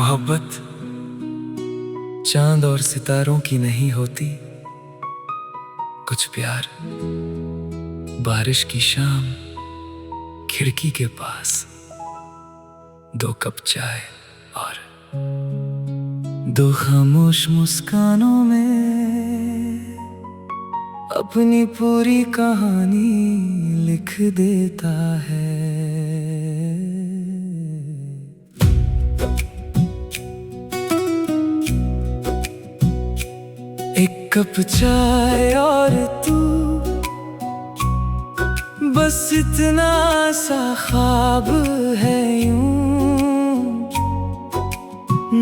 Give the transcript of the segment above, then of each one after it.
मोहब्बत चांद और सितारों की नहीं होती, कुछ प्यार बारिश की शाम खिड़की के पास, 2 कप चाय और 2 खामोश मुस्कानों में अपनी पूरी कहानी लिख देता है। एक कप चाय और तू, बस इतना सा ख्वाब है यूं।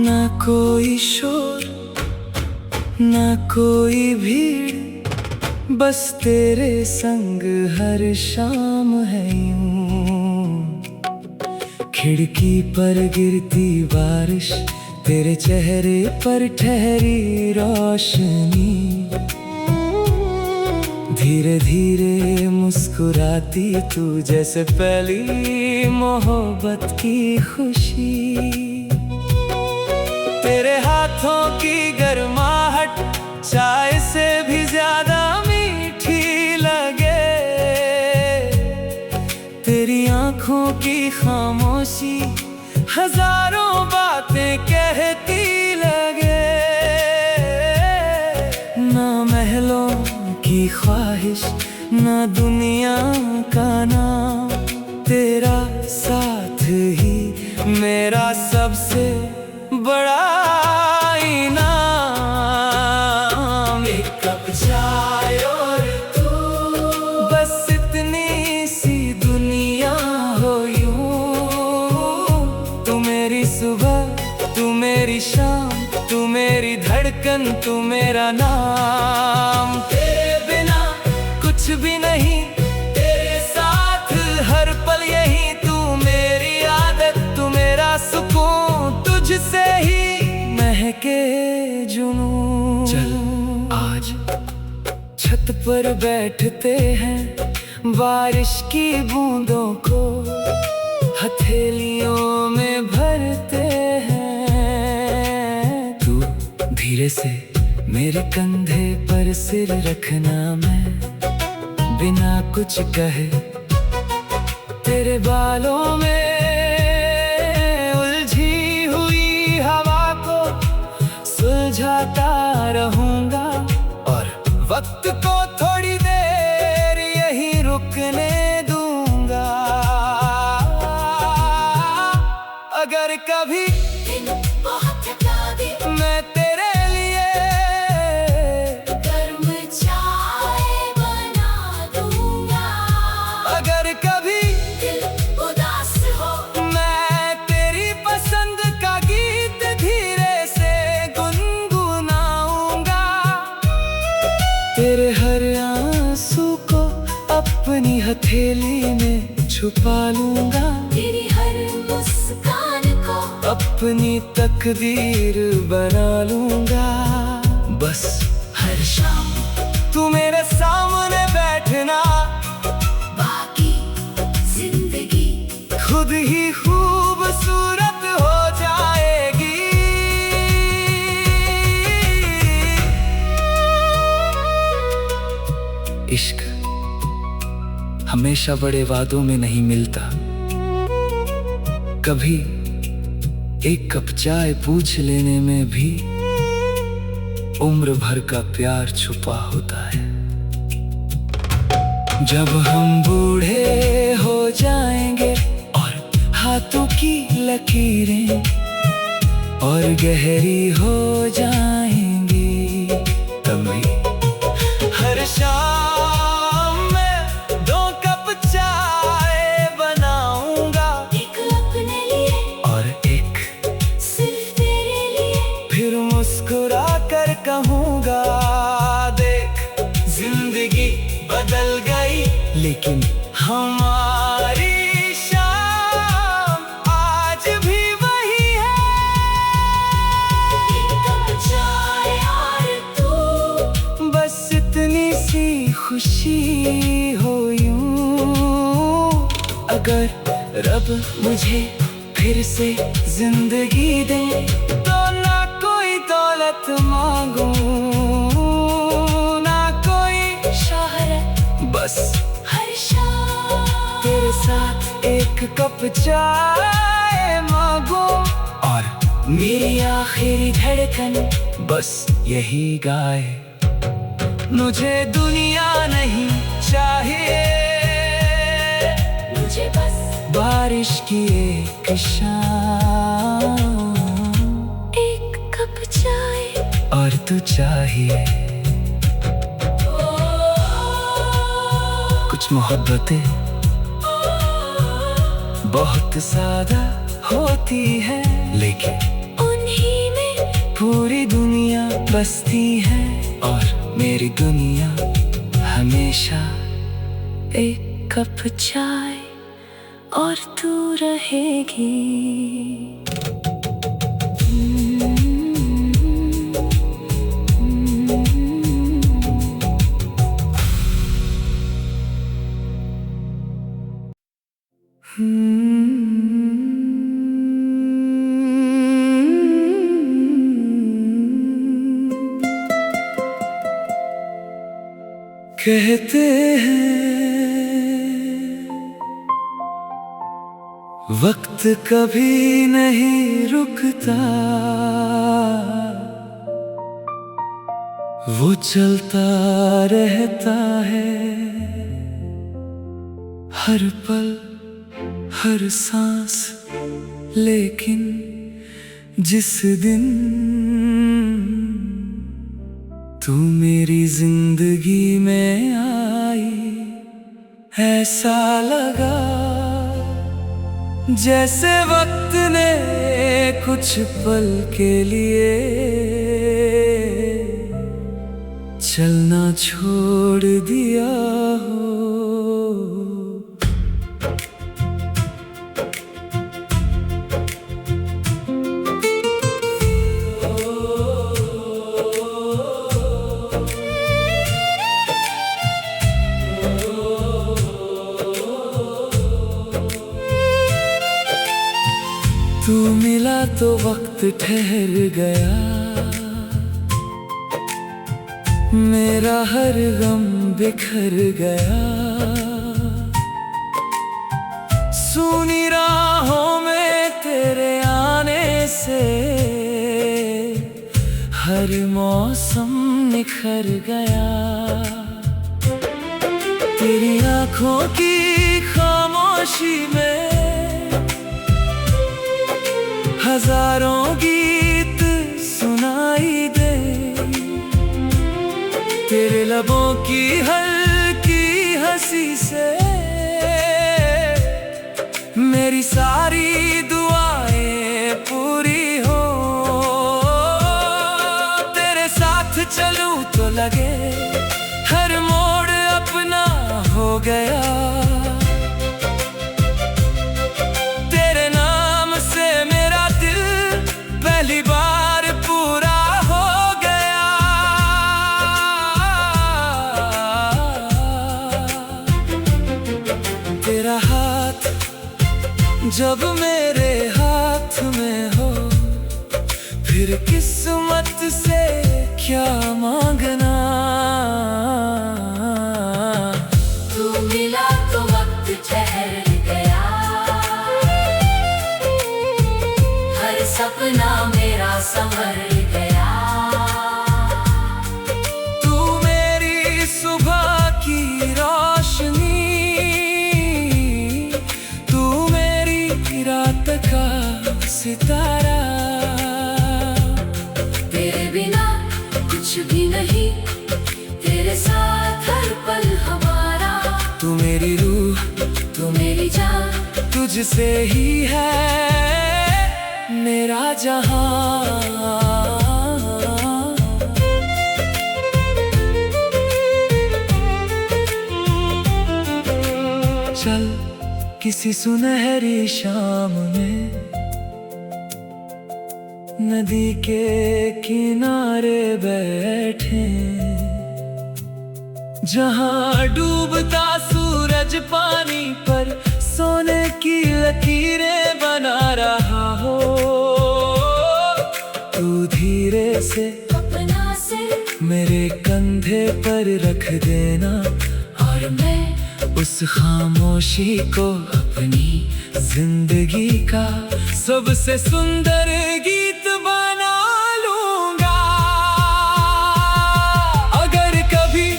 ना कोई शोर ना कोई भीड़, बस तेरे संग हर शाम है यूं। खिड़की पर गिरती बारिश, तेरे चेहरे पर ठहरी रोशनी, धीरे धीरे मुस्कुराती तू जैसे पहली मोहब्बत की खुशी। तेरे हाथों की गर्माहट चाय से भी ज्यादा मीठी लगे, तेरी आंखों की खामोशी हजारों बातें कहती लगे। ना महलों की ख्वाहिश ना दुनिया का नाम, तेरा साथ ही मेरा सबसे बड़ा इनाम। एक कप चाय और तू, बस इतनी सी दुनिया हो यूं। तू मेरी सुबह तू मेरी शाम, तू मेरी धड़कन तू मेरा नाम। तेरे बिना कुछ भी नहीं, तेरे साथ हर पल यही। तू मेरी आदत तू मेरा सुकून, तुझसे ही महके जुनून। चल आज छत पर बैठते हैं, बारिश की बूंदों को हथेलियों में भरते हैं। तू धीरे से मेरे कंधे पर सिर रखना, मैं बिना कुछ कहे तेरे बालों में उलझी हुई हवा को सुलझाता रहूंगा। और वक्त को थोड़ी देर यहीं रुकने दूंगा। अगर कभी बहुत थका दे, मैं तेरे लिए गर्म चाय बना दूंगा। अगर कभी दिल उदास हो, मैं तेरी पसंद का गीत धीरे से गुनगुनाऊंगा। तेरे हर आंसू को अपनी हथेली में छुपा लूंगा। तेरी हर मुस्कान को अपनी तकदीर बना लूंगा। बस हर शाम तू मेरे सामने बैठना, बाकी जिंदगी खुद ही खूबसूरत हो जाएगी। इश्क हमेशा बड़े वादों में नहीं मिलता, कभी एक कप चाय पूछ लेने में भी उम्र भर का प्यार छुपा होता है। जब हम बूढ़े हो जाएंगे और हाथों की लकीरें और गहरी हो जाएंगी, तभी हर शाम मैं 2 कप चाय बनाऊंगा। एक अपने लिए और एक सिर्फ तेरे लिए। फिर मुस्कुरा कर कहूंगा, देख जिंदगी बदल गई, लेकिन हमारी शाम आज भी वही है। एक कप चाय और तू, बस इतनी सी खुशी हो यूं। अगर रब मुझे फिर से जिंदगी दे तो ना कोई दौलत मांगू, ना कोई शोहरत, बस हर शाम तेरे साथ एक कप चाय मांगू। और मेरी आखिरी धड़कन बस यही गाए, मुझे दुनिया नहीं चाहिए, मुझे बस बारिश की एक शाम, एक कप चाय और तू चाहिए। कुछ मोहब्बतें बहुत सादा होती है, लेकिन उन्हीं में पूरी दुनिया बसती है। और मेरी दुनिया हमेशा एक कप चाय और तू रहेगी। कहते हैं वक्त कभी नहीं रुकता, वो चलता रहता है, हर पल हर सांस। लेकिन जिस दिन तू मेरी जिंदगी में आई, ऐसा लगा जैसे वक्त ने कुछ पल के लिए चलना छोड़ दिया हो। तू मिला तो वक्त ठहर गया, मेरा हर गम बिखर गया। सूनी राहों में तेरे आने से हर मौसम निखर गया। तेरी आँखों की खामोशी में हजारों गीत सुनाई दे, तेरे लबों की हल्की हंसी से मेरी सारी दुआएं पूरी हो। तेरे साथ चलूं तो लगे हर मोड़ अपना हो गया। पहली बार पूरा हो गया। तेरा हाथ जब मेरे हाथ में हो, फिर किस्मत से क्या मांगना। तू मिला तो वक्त ठहर गया, हर सपना मेरा संवर गया। तू मेरी सुबह की रोशनी, तू मेरी रात का सितारा। तेरे बिना कुछ भी नहीं, तेरे साथ हर पल हमारा। तू मेरी रूह, तू मेरी जान, तुझसे ही है मेरा जहां। चल किसी सुनहरी शाम में नदी के किनारे बैठे, जहां डूबता सूरज पानी पर सोने की लकीरें बना रहा कंधे पर रख देना, और मैं उस खामोशी को अपनी जिंदगी का सबसे सुंदर गीत बना लूंगा। अगर कभी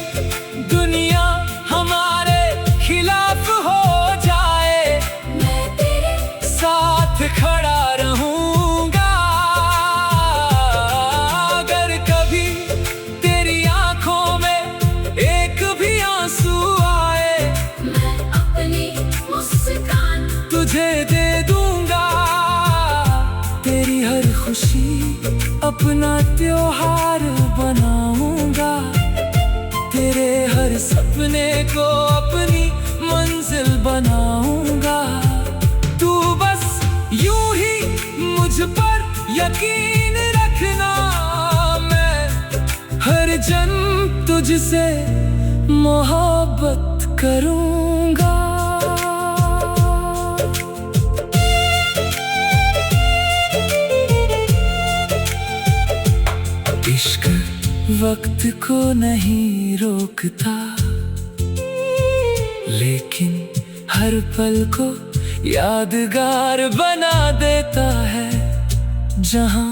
दुनिया हमारे खिलाफ हो जाए, मैं तेरे साथ खड़ा रहूंगा। अगर कभी तेरी आंखों में एक भी आंसू आए, मैं अपनी मुस्कान तुझे दे दूंगा। तेरी हर खुशी अपना त्योहार बनाऊंगा, तेरे हर सपने को अपनी मंजिल बनाऊंगा। तू बस यूं ही मुझ पर यकीन रखना, मैं हर जन्म तुझसे मोहब्बत करूंगा। इश्क वक्त को नहीं रोकता, लेकिन हर पल को यादगार बना देता है। जहां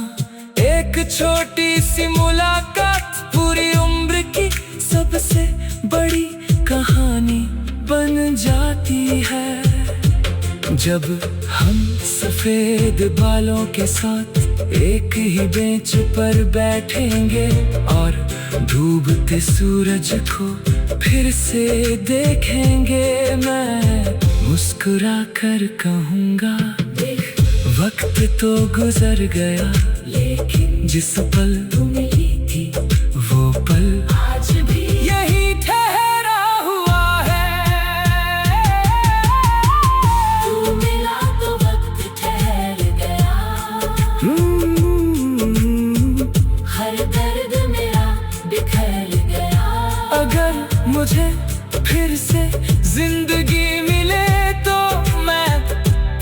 एक छोटी सी मुलाकात पूरी उम्र की सबसे बड़ी कहानी बन जाती है। जब हम सफेद बालों के साथ एक ही बेंच पर बैठेंगे और डूबते सूरज को फिर से देखेंगे, मैं मुस्कुरा कर कहूँगा, वक्त तो गुजर गया, लेकिन जिस पल तू मिली थी वो पल आज भी यही ठहरा हुआ है। तू मिला तो वक्त ठहर गया, हर दर्द मेरा बिखर गया। अगर मुझे फिर से जिंदगी मिले तो मैं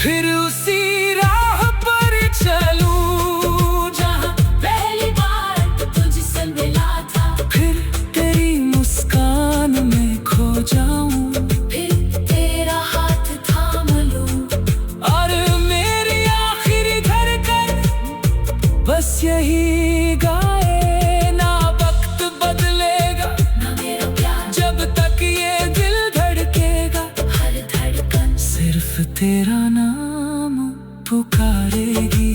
फिर उसी राह पर चलूं, जहां पहली बार तुझसे मिला था। फिर तेरी मुस्कान में खो जाऊं, फिर तेरा हाथ थाम लूं, और मेरी आखिरी धड़कन बस यही गाए, ना वक्त बदलेगा ना मेरा प्यार, जब तक ये दिल धड़केगा। हर धड़कन सिर्फ तेरा नाम पुकारेगी।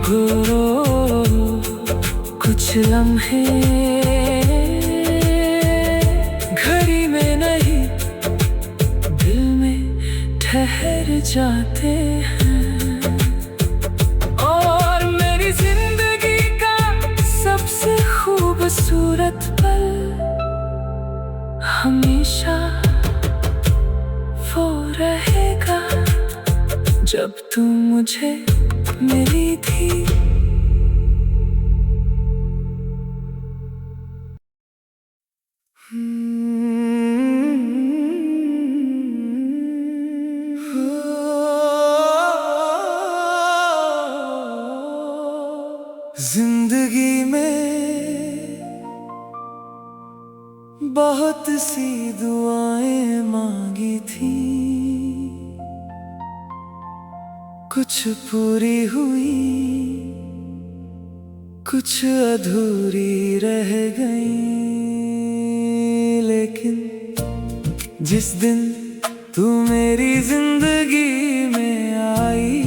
हो कुछ लम्हे घड़ी में नहीं दिल में ठहर जाते हैं, और मेरी जिंदगी का सबसे खूबसूरत पल हमेशा वो रहेगा जब तू मुझे मिली थी। जिंदगी में बहुत सी दुआएं मांगी थी, कुछ पूरी हुई, कुछ अधूरी रह गई। लेकिन जिस दिन तू मेरी जिंदगी में आई,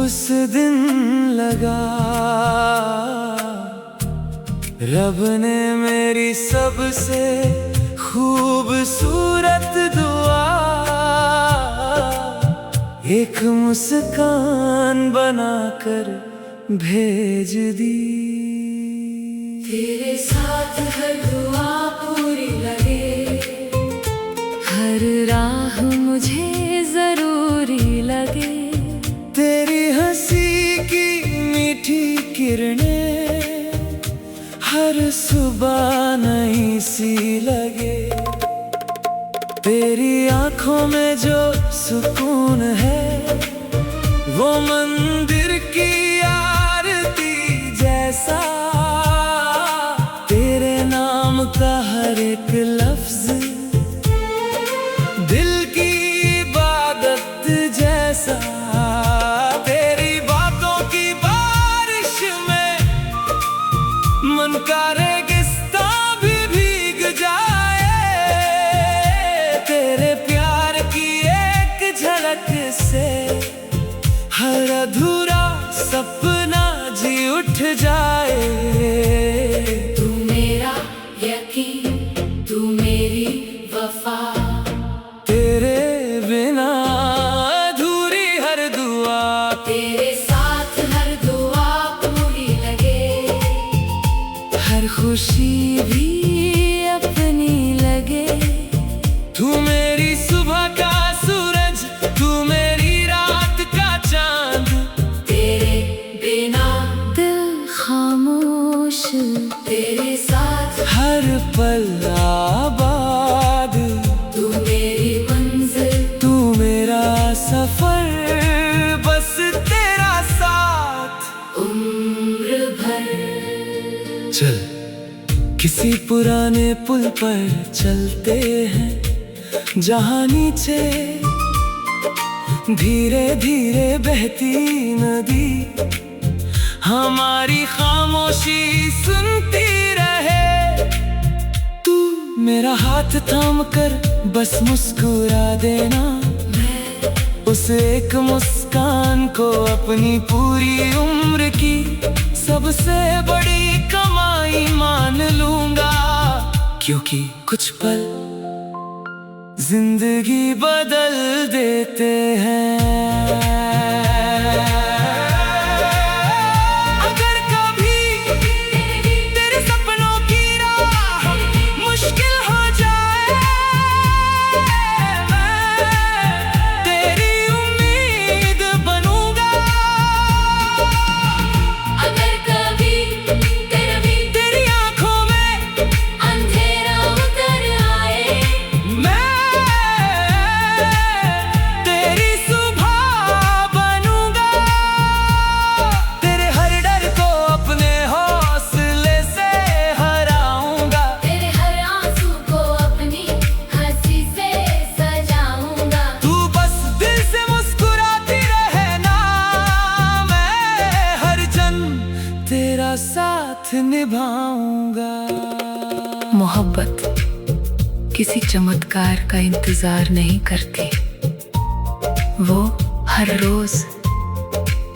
उस दिन लगा रब ने मेरी सबसे खूबसूरत दुआ एक मुस्कान बनाकर भेज दी। तेरे साथ हर दुआ पूरी लगे, हर राह मुझे जरूरी लगे। तेरी हंसी की मीठी किरणें हर सुबह नई सी लगे। तेरी आंखों में जो सुकून है वो मंदिर की आरती जैसा, तेरे नाम का हर एक लफ्ज दिल की इबादत जैसा। तेरी बातों की बारिश में मन का रेगिस्तां भी भीग जाए। तेरे प्यार की एक झलक से हर अधूरा सपना जी उठ जाए। तू मेरा यकीन, तू मेरी वफा, तेरे बिना अधूरी हर दुआ, तेरे साथ हर दुआ पूरी लगे, हर खुशी भी अपनी लगे। तू मेरी सुबह का सूरज, तू मेरी रात का चांद, तेरे बिना दिल खामोश, तेरे साथ हर पल आबाद। तू मेरी मंजिल, तू मेरा सफर, बस तेरा साथ उम्र भर। चल किसी पुराने पुल पर चलते हैं, जहाँ नीचे धीरे धीरे बहती नदी हमारी खामोशी सुनती रहे। तू मेरा हाथ थाम कर बस मुस्कुरा देना, उस एक मुस्कान को अपनी पूरी उम्र की सबसे बड़ी कमाई मान लूंगा। क्योंकि कुछ पल जिंदगी बदल देते हैं। अगर कभी तेरे सपनों की राह मुश्किल हो जाए, मैं तेरी उम्मीद बनूंगा। अगर कभी तेरी आंखों में अंधेरा उतर आए, मैं तेरी सुबह बनूंगा। तेरे हर डर को अपने हौसले से हराऊंगा। तेरे हर आंसू को अपनी हंसी से सजाऊंगा। तू बस दिल से मुस्कुराती रहना, मैं हर जन्म तेरा साथ निभाऊंगा। मोहब्बत किसी चमत्कार का इंतजार नहीं करती, वो हर रोज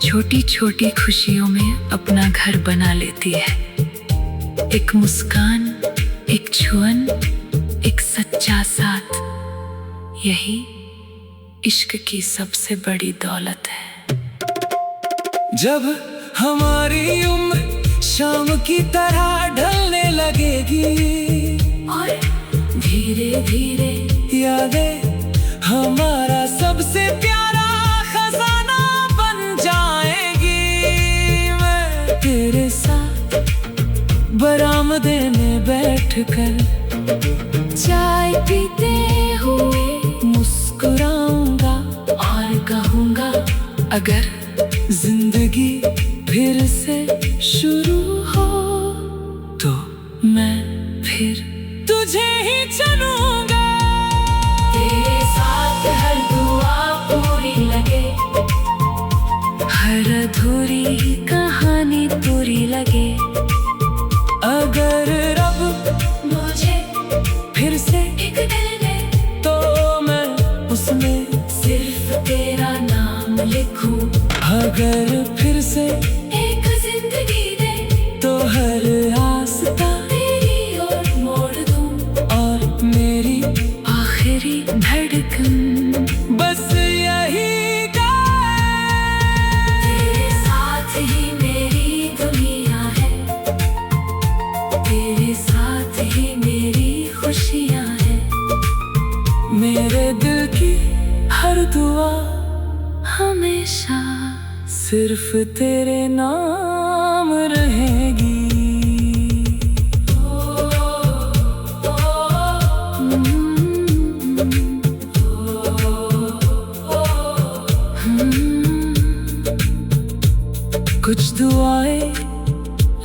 छोटी छोटी खुशियों में अपना घर बना लेती है। एक मुस्कान, एक छुअन, एक सच्चा साथ, यही इश्क की सबसे बड़ी दौलत है। जब हमारी उम्र शाम की तरह ढलने लगेगी और धीरे धीरे यादें हमारा सबसे प्यारा खजाना बन जाएगी। मैं तेरे साथ बरामदे में बैठकर चाय पीते हुए मुस्कुराऊंगा और कहूँगा, अगर जिंदगी फिर से शुरू हो तो मैं फिर तुझे ही चुनूंगा। तेरे साथ हर दुआ पूरी लगे, हर अधूरी कहानी पूरी लगे। अगर रब मुझे फिर से एक दिल दे तो मैं उसमें सिर्फ तेरा नाम लिखूं। अगर फिर से एक जिंदगी दे तो हर आस्था तेरी ओर मोड़ दूं। और मेरी आखिरी धड़कन बस यही गाए। तेरे साथ ही मेरी दुनिया है, तेरे साथ ही मेरी खुशियाँ हैं। मेरे दिल की हर दुआ हमेशा सिर्फ तेरे नाम रहेगी।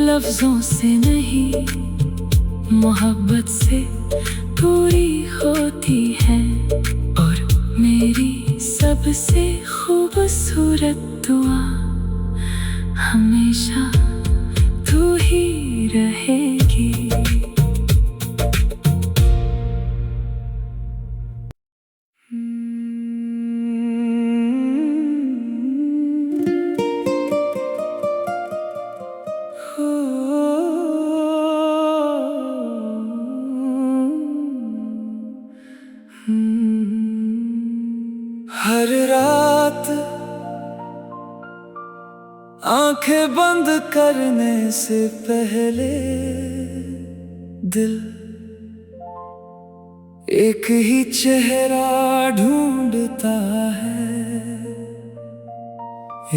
लफ्जों से नहीं मोहब्बत से पूरी होती है। और मेरी सबसे खूबसूरत दुआ हमेशा तू ही रहेगी। हर रात आंखें बंद करने से पहले दिल एक ही चेहरा ढूंढता है,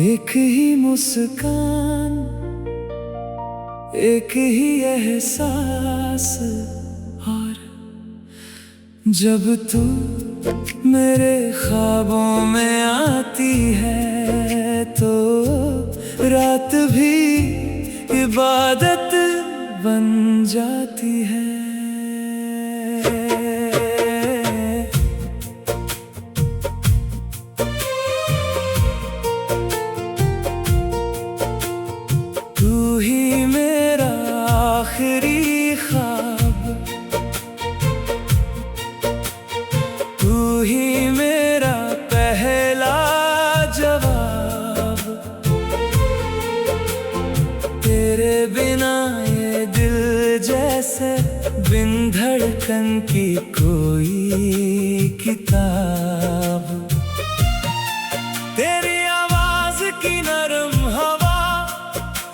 एक ही मुस्कान, एक ही एहसास। और जब तू मेरे ख्वाबों में आती है तो रात भी इबादत बन जाती है। तू ही मेरा आखिरी ख्वाब, तू ही मेरा पहला जवाब। तेरे बिना ये दिल जैसे बिन धड़कन की कोई किताब। तेरी आवाज की नरम हवा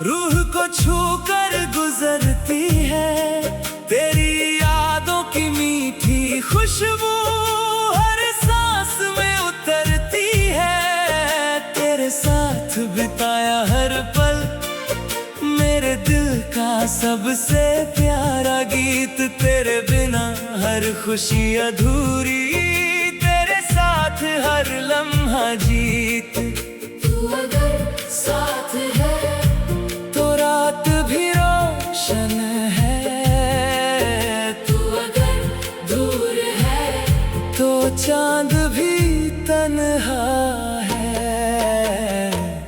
रूह को छू कर गुजरती है। तेरी यादों की मीठी खुशबू हर सांस में उतरती है। तेरे साथ बिताया हर पल मेरे दिल का सबसे प्यारा गीत। तेरे बिना हर खुशी अधूरी, तेरे साथ हर लम्हा जीत। तू अगर साथ है तो रात भी रोशन है, तू अगर दूर है तो चांद भी तन्हा है।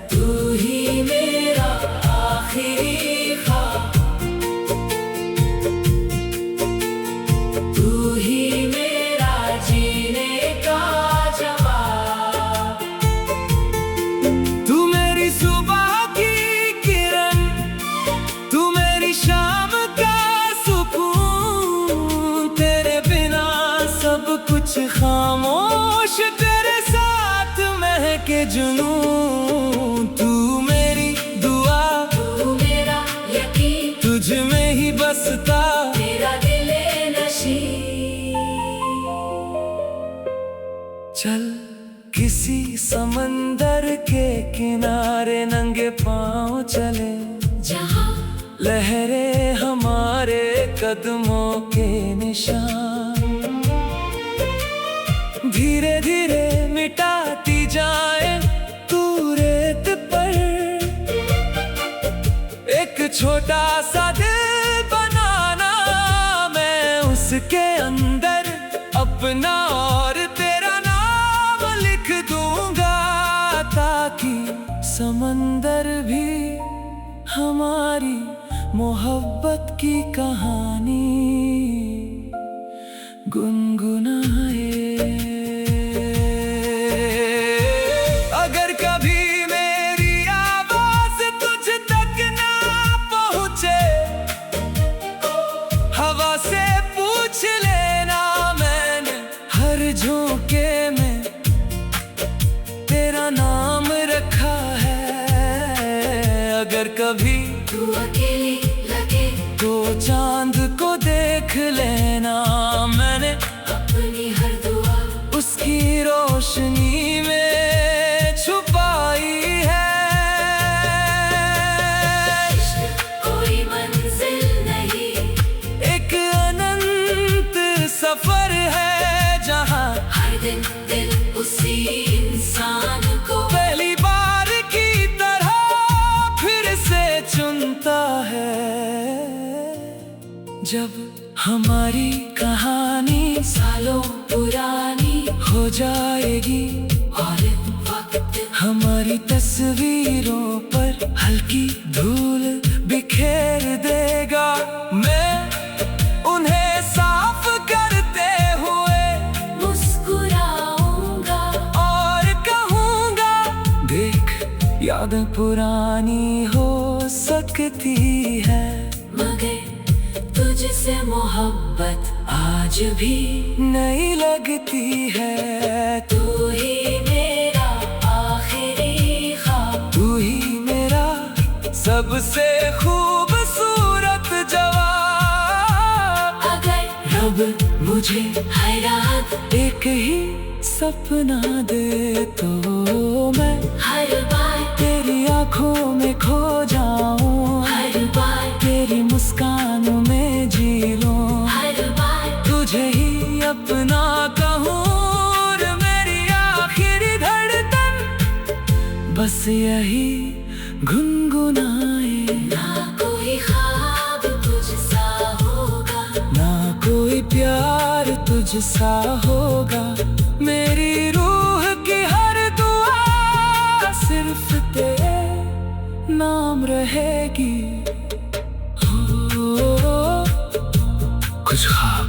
तू ही मेरा आखिरी ख्वाब, तू ही मेरा जीने का जवाब। तू मेरी सुबह की किरण, तू मेरी शाम का सुकून। तेरे बिना सब कुछ खामोश, तेरे साथ महके जुनून। तू मेरी दुआ, तू मेरा यकीन, तुझ में ही बसता मेरा दिले नशी। चल किसी समंदर के किनारे नंगे पांव चले, जहाँ लहरें हमारे कदमों के निशान। धीरे धीरे मिटाती जाए तू रेत पर एक छोटा सा दिल बनाना। मैं उसके अंदर अपना और तेरा नाम लिख दूंगा, ताकि समंदर भी हमारी मोहब्बत की कहानी गुनगुनाए। अगर कभी मेरी आवाज तुझ तक ना पहुंचे, हवा से पूछ लेना। मैंने हर झोंके में तेरा नाम रखा है। अगर कभी तू अकेली लगे तो चांद को देख लेना। मैंने अपनी हर दुआ उसकी रोशनी में छुपाई है। इश्क कोई मंजिल नहीं, एक अनंत सफर है, जहाँ हर दिन दिल उसी इंसान को पहली बार की तरह फिर से चुनता है। जब हमारी कहानी सालों पुरानी हो जाएगी और वक्त हमारी तस्वीरों पर हल्की धूल बिखेर देगा। मैं उन्हें साफ करते हुए मुस्कुराऊंगा और कहूँगा, देख यादें पुरानी हो सकती है, मगर तुझसे मोहब्बत आज भी नहीं लगती है। तू ही मेरा आखिरी ख्वाब, तू ही मेरा सबसे खूबसूरत जवाब। अगर रब मुझे हर रात एक ही सपना दे तो मैं हर बार तेरी आंखों में खो जाऊं, हर बार तेरी मुस्कानों में जी लूं, हर बार तुझे ही अपना कहूँ और मेरी आखिरी धड़कन बस यही गुनगुनाए। ना कोई ख्वाब तुझसा होगा, ना कोई प्यार तुझसा होगा, मेरी रूह की हर दुआ सिर्फ तेरे नाम रहेगी। हो कुछ ख्वाब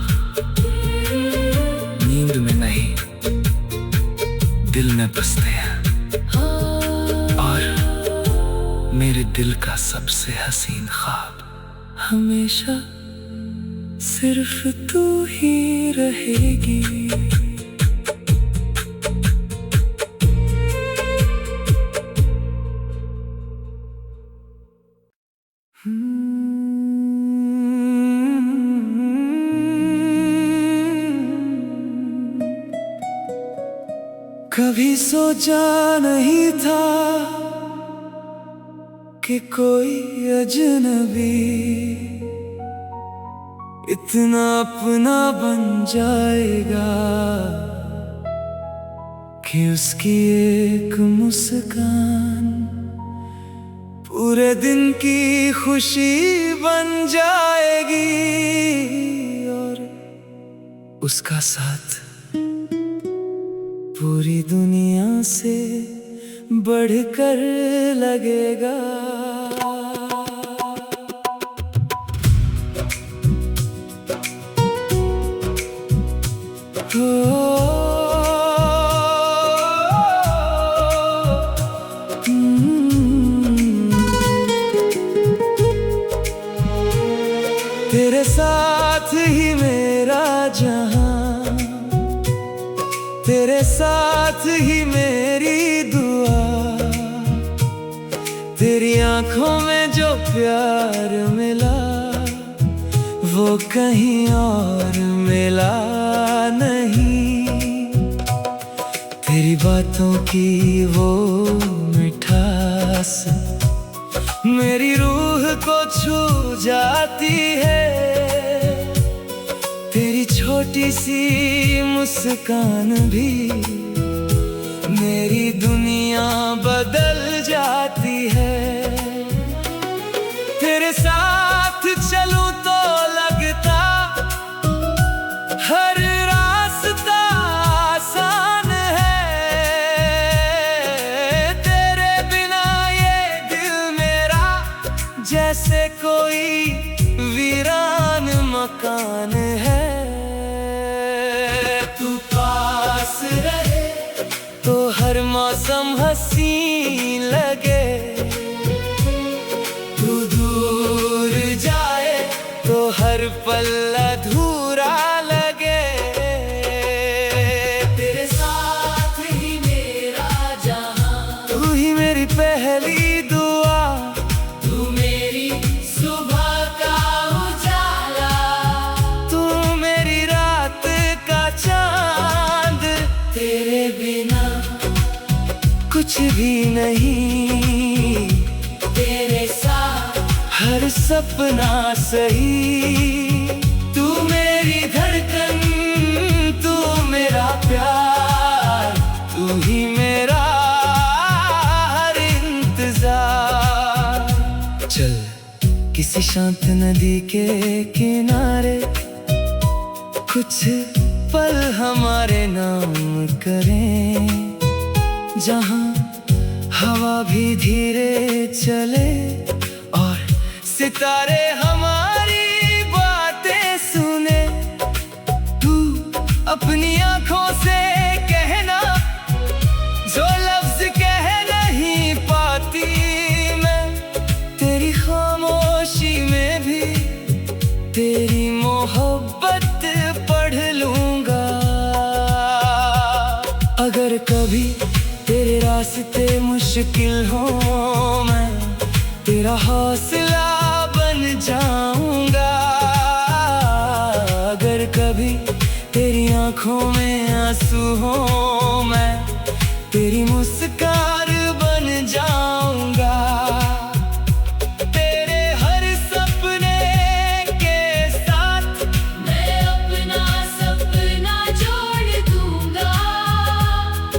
नींद में नहीं दिल में बसते हैं, और मेरे दिल का सबसे हसीन ख्वाब हमेशा सिर्फ तू ही रहेगी। कभी सोचा नहीं था कि कोई अजनबी इतना अपना बन जाएगा, कि उसकी एक मुस्कान पूरे दिन की खुशी बन जाएगी, और उसका साथ पूरी दुनिया से बढ़कर लगेगा। तेरे साथ ही मेरा जहां, तेरे साथ ही मेरी दुआ, तेरी आंखों में जो प्यार मिला वो कहीं और मिला नहीं, तेरी बातों की वो मिठास मेरी रूह को छू जाती है, तेरी छोटी सी मुस्कान भी मेरी दुनिया बदल जाती है। तेरे साथ चलूं तो लगता हर रास्ता आसान है, तेरे बिना ये दिल मेरा जैसे कोई वीरान मकान है। तू पास रहे तो हर मौसम हसीन लगे, तू दूर जाए तो हर पल अधूरा लगे, तेरे साथ ही मेरा जहां, तू ही मेरी पहली दुआ, तू मेरी सुबह का उजाला, तू मेरी रात का चांद, तेरे बिना कुछ भी नहीं, तेरे साथ हर सपना सही, तू मेरी धड़कन, तू मेरा प्यार, तू ही मेरा हर इंतजार। चल किसी शांत नदी के किनारे कुछ पल हमारे नाम करें, जहां हवा भी धीरे चले और सितारे हमारी बातें सुने। तू अपनी आंखों से कहना जो लफ्ज कह नहीं पाती, मैं तेरी खामोशी में भी तेरी मोहब्बत पढ़ लूंगा। अगर कभी तेरे रास्ते मुश्किल हो, मैं तेरा हौसला बन जाऊंगा। अगर कभी तेरी आंखों में आंसू हो, मैं तेरी मुस्कान बन जाऊंगा। तेरे हर सपने के साथ मैं अपना सपना जोड़ दूंगा।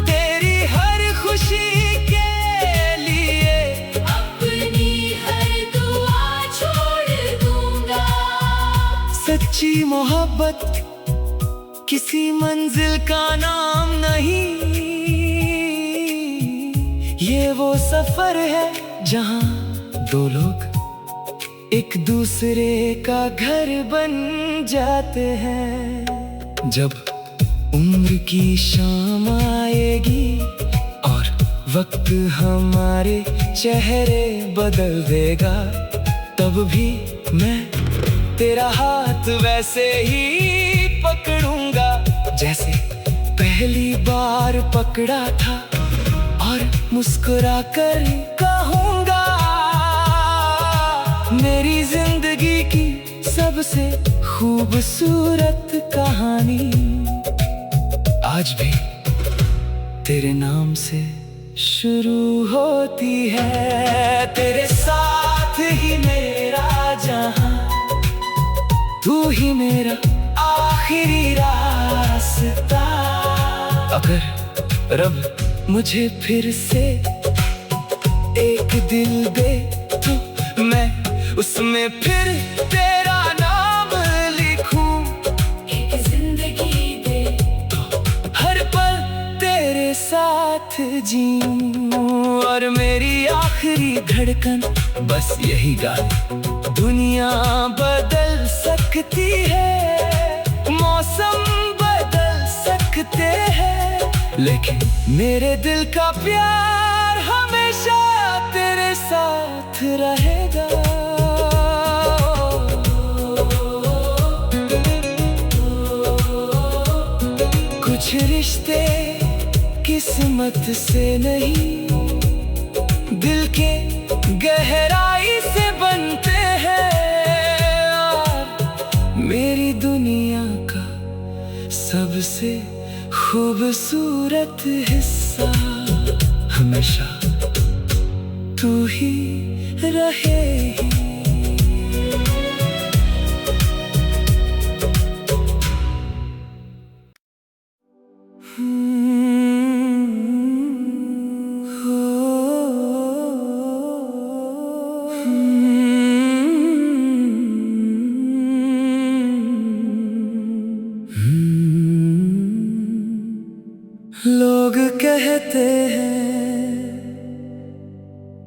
तेरी हर खुशी के लिए अपनी हर दुआ छोड़ दूंगा। सच्ची मोहब्बत किसी मंजिल का नाम नहीं, ये वो सफर है जहां दो लोग एक दूसरे का घर बन जाते हैं। जब उम्र की शाम आएगी और वक्त हमारे चेहरे बदल देगा, तब भी मैं तेरा हाथ वैसे ही पकड़ूंगा जैसे पहली बार पकड़ा था, और मुस्कुरा कर कहूंगा मेरी जिंदगी की सबसे खूबसूरत कहानी आज भी तेरे नाम से शुरू होती है। तेरे साथ ही मेरा जहां, तू ही मेरा आखिरी रास्ता। अगर रब मुझे फिर से एक दिल दे तो मैं उसमें फिर तेरा नाम लिखूं। एक जिंदगी दे हर पल तेरे साथ जीऊं, और मेरी आखिरी धड़कन बस यही गाए। दुनिया बदल सकती है, मौसम बदल सकते हैं, लेकिन मेरे दिल का प्यार हमेशा तेरे साथ रहेगा। कुछ रिश्ते किस्मत से नहीं, दिल के गहराई से बनते हैं। और मेरी दुनिया का सबसे खूबसूरत हिस्सा हमेशा तू ही रहेगी। लोग कहते हैं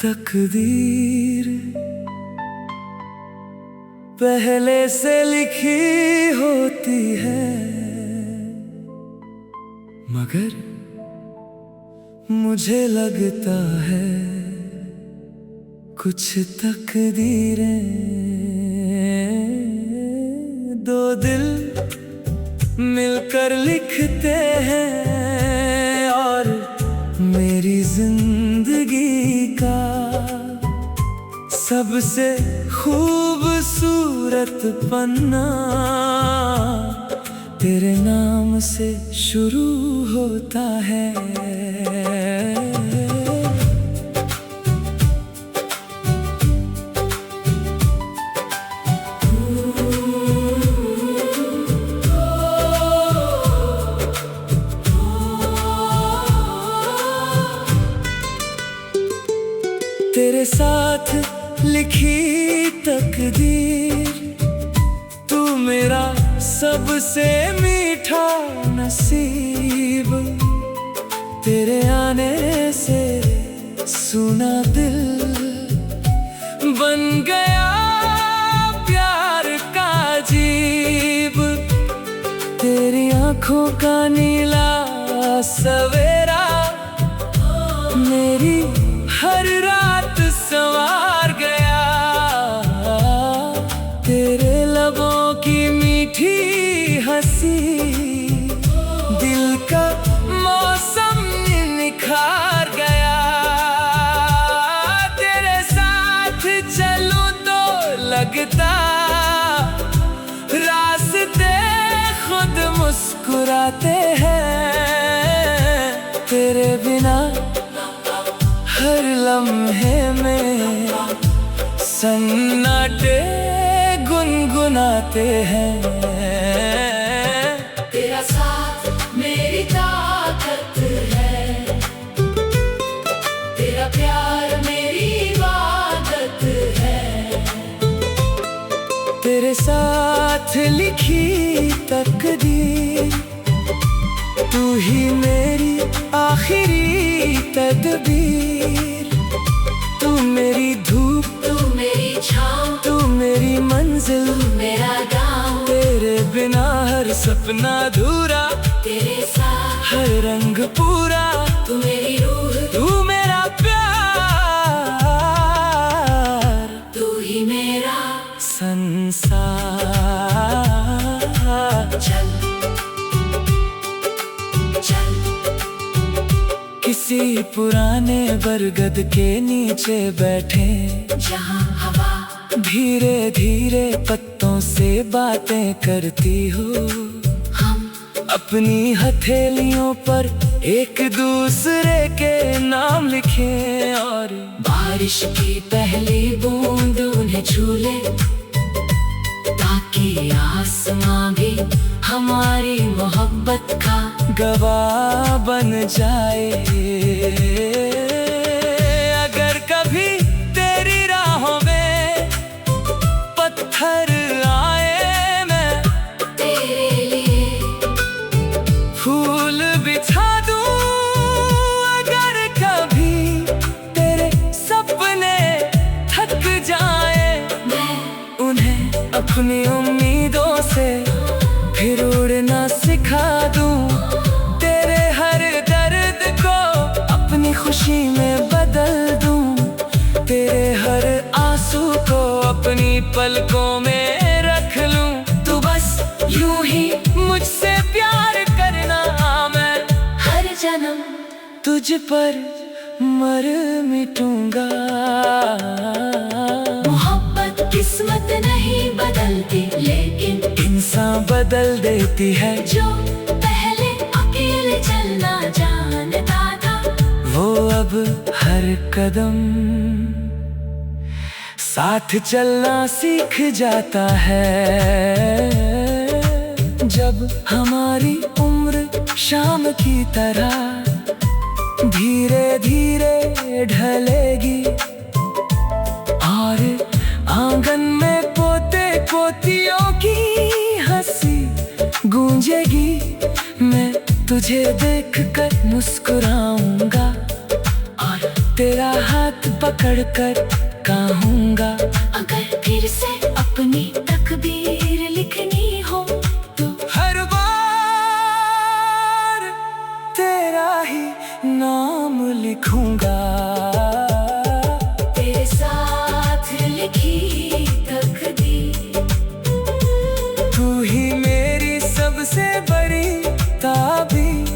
तकदीर पहले से लिखी होती है, मगर मुझे लगता है कुछ तकदीरें दो दिल मिलकर लिखते हैं, और मेरी जिंदगी का सबसे खूबसूरत पन्ना तेरे नाम से शुरू होता है। तेरे साथ लिखी तक तकदीर, तू मेरा सबसे मीठा नसीब। तेरे आने से सुना दिल बन गया प्यार का अजीब। तेरी आंखों का नीला सवेरा मेरी हर रात संवार गया। तेरे लबों की मीठी हंसी दिल का मौसम निखार गया। तेरे साथ चलूं तो लगता रास्ते खुद मुस्कुराते हैं। तेरे बिना हर लम्हे में सन्नाटे गुनगुनाते हैं। तेरा साथ मेरी ताकत है, तेरा प्यार मेरी इबादत है। तेरे साथ लिखी तकदीर, तू ही मेरी आखिरी तदबीर। तू मेरी धूप, तू मेरी छाँव, तू मेरी मंजिल, तू मेरा गाँव। तेरे बिना हर सपना अधूरा, तेरे साथ हर रंग पूरा। तू मेरी रूह, तू मेरा प्यार, तू ही मेरा संसार। चल चल किसी पुराने बरगद के नीचे बैठे, जहाँ हवा धीरे धीरे पत्तों से बातें करती हो। हम अपनी हथेलियों पर एक दूसरे के नाम लिखे और बारिश की पहली बूंद उन्हें छू ले, ताकि आसमां भी हमारी मोहब्बत का गवाह बन जाए। अगर कभी तेरी राहों में पत्थर आए, मैं तेरे लिए फूल बिछा दूं। अगर कभी तेरे सपने थक जाए, मैं उन्हें अपनी उम्मीदों से फिर उड़ना सिखा दूं। तेरे हर दर्द को अपनी खुशी में बदल दूं। तेरे हर आंसू को अपनी पलकों में रख लूं। तू बस यूं ही मुझसे प्यार करना, मैं हर जन्म तुझ पर मर मिटूंगा। मोहब्बत किस्मत नहीं बदलती, लेकिन इंसान बदल देती है। जो पहले अकेले चलना जानता था, वो अब हर कदम साथ चलना सीख जाता है। जब हमारी उम्र शाम की तरह धीरे धीरे ढलेगी और आंगन में पोते पोतियों की हंसी गूंजेगी, मैं तुझे देखकर मुस्कुराऊंगा और तेरा हाथ पकड़कर कहूंगा। अगर फिर से अपनी तकदीर लिखनी हो तो हर बार तेरा ही नाम लिखूंगा। तेरे साथ लिखी तकदीर, तू ही मेरी सबसे बड़ी ताबीर।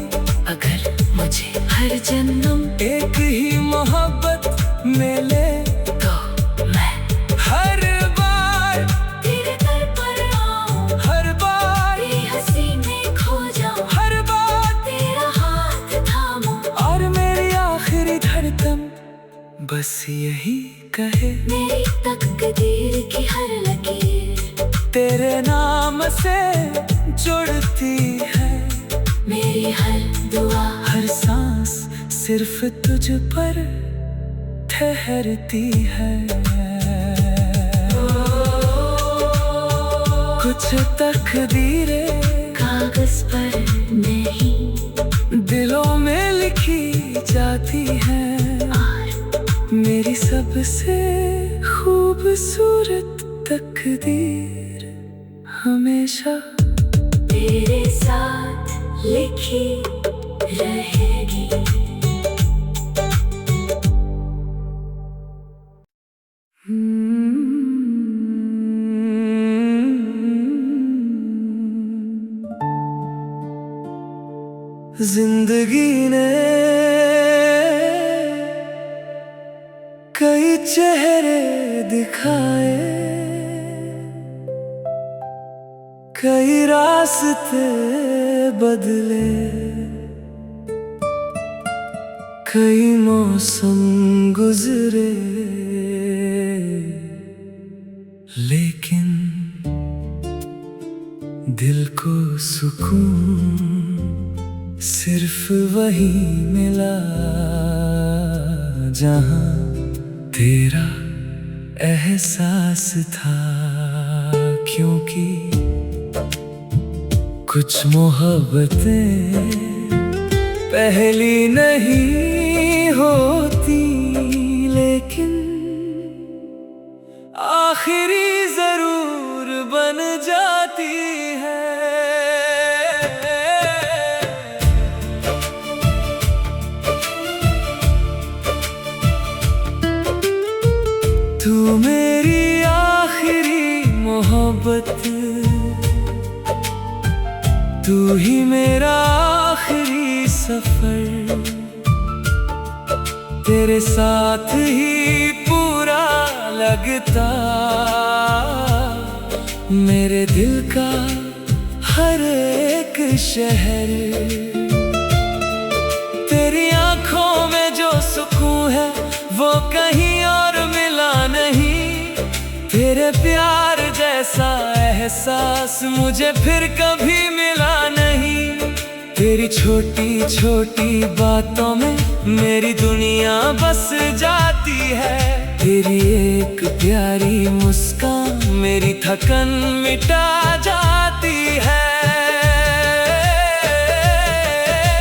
अगर मुझे हर जन्म एक ही मोहब्बत मिले, तो मैं हर बार तेरे दर पर आऊं, हर बार तेरी हंसी में खो जाऊं, हर बार तेरा हाथ थामूं, और मेरी आखिरी धड़कन बस यही कहे, मेरी तकदीर की हर लकीर तेरे नाम से जुड़ती है। मेरी हर दुआ हर सांस सिर्फ तुझ पर ठहरती है। तकदीरें कागज पर नहीं दिलों में लिखी जाती हैं। और मेरी सबसे खूबसूरत तकदीर हमेशा तेरे साथ लिखी रहेगी। जिंदगी ने कई चेहरे दिखाए, कई रास्ते बदले, कई मौसम गुजरे, लेकिन दिल को सुकून सिर्फ वही मिला जहां तेरा एहसास था। क्योंकि कुछ मोहब्बतें पहली नहीं होती, लेकिन आखिरी जरूर बन जाती है। तू मेरी आखिरी मोहब्बत, तू ही मेरा आखिरी सफर, तेरे साथ ही पूरा लगता मेरे दिल का हर एक शहर। तेरी आंखों में जो सुकून है वो कहीं और मिला नहीं, तेरे प्यार जैसा एहसास मुझे फिर कभी मिला नहीं। तेरी छोटी छोटी बातों में मेरी दुनिया बस जाती है, तेरी एक प्यारी मुस्कान मेरी थकन मिटा जाती है।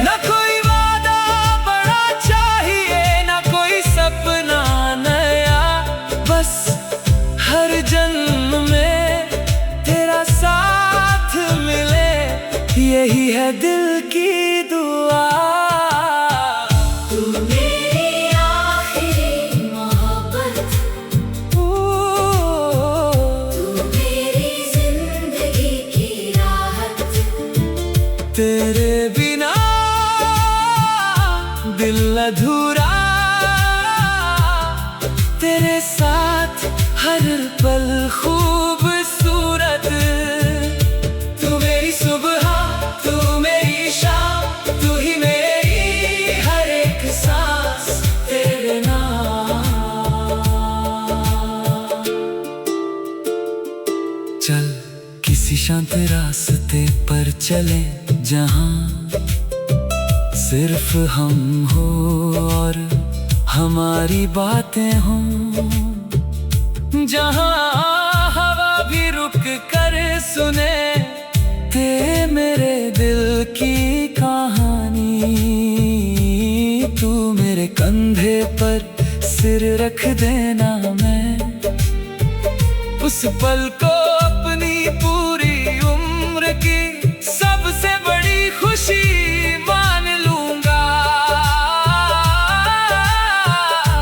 ना कोई वादा बड़ा चाहिए, ना कोई सपना नया, बस हर जन्म में तेरा साथ मिले, यही है दिल की दुआ। तू मेरी आखिरी मोहब्बत, तू मेरी जिंदगी की राहत, तेरे बिना दिल अधूरा, तेरे साथ हर पल खूबसूरत। तू मेरी सुबह, तू मेरी शाम, तू ही मेरी हर एक सांस, तेरे नाम। चल किसी शांत रास्ते पर चले, जहां सिर्फ हम हो और हमारी बातें हों, जहां हवा भी रुक कर सुने ते मेरे दिल की कहानी। तू मेरे कंधे पर सिर रख देना, मैं उस पल को अपनी पूरी उम्र की सबसे बड़ी खुशी मान लूंगा।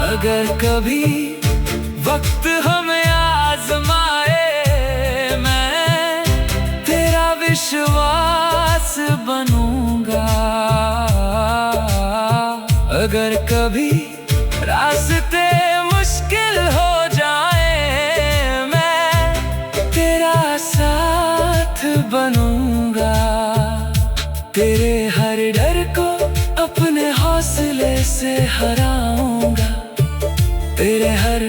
अगर कभी वक्त हमें आजमाए, मैं तेरा विश्वास बनूंगा। अगर कभी रास्ते मुश्किल हो जाए, मैं तेरा साथ बनूंगा। तेरे हर डर को अपने हौसले से हराऊंगा, तेरे हर